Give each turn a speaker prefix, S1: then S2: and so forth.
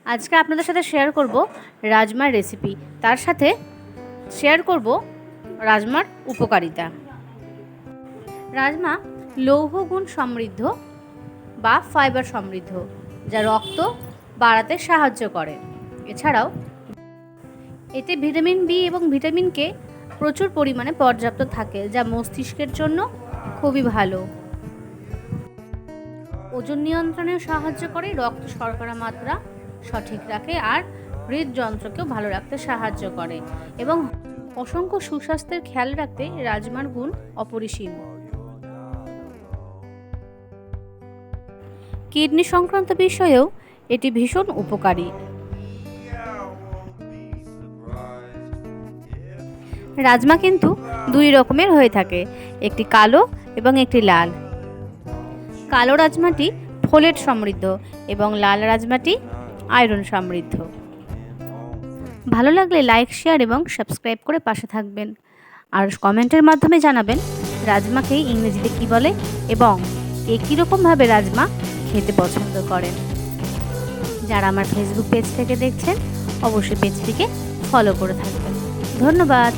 S1: আজকে আপনাদের সাথে শেয়ার করব রাজমার রেসিপি, তার সাথে শেয়ার করব রাজমার উপকারিতা। রাজমা লৌহ গুণ সমৃদ্ধ বা ফাইবার সমৃদ্ধ, যা রক্ত বাড়াতে সাহায্য করে। এছাড়াও এতে ভিটামিন বি এবং ভিটামিন কে প্রচুর পরিমাণে পর্যাপ্ত থাকে, যা মস্তিষ্কের জন্য খুবই ভালো। ওজন নিয়ন্ত্রণেও সাহায্য করে, রক্ত শর্করা মাত্রা সঠিক রাখে আর হৃদযন্ত্রকেও ভালো রাখতে সাহায্য করে এবং অসংখ্য সুস্বাস্থ্যের খেয়াল রাখতে রাজমার গুণ অপরিসীম। কিডনি সংক্রান্ত বিষয়েও এটি ভীষণ উপকারী। রাজমা কিন্তু দুই রকমের হয়ে থাকে, একটি কালো এবং একটি লাল। কালো রাজমাটি ফোলেট সমৃদ্ধ এবং লাল রাজমাটি আয়রন সমৃদ্ধ। ভালো লাগলে লাইক, শেয়ার এবং সাবস্ক্রাইব করে পাশে থাকবেন। আর কমেন্টের মাধ্যমে জানাবেন রাজমাকে ইংরেজিতে কী বলে এবং কে কীরকমভাবে রাজমা খেতে পছন্দ করেন। যারা আমার ফেসবুক পেজ থেকে দেখছেন অবশ্যই পেজটিকে ফলো করে থাকবেন। ধন্যবাদ।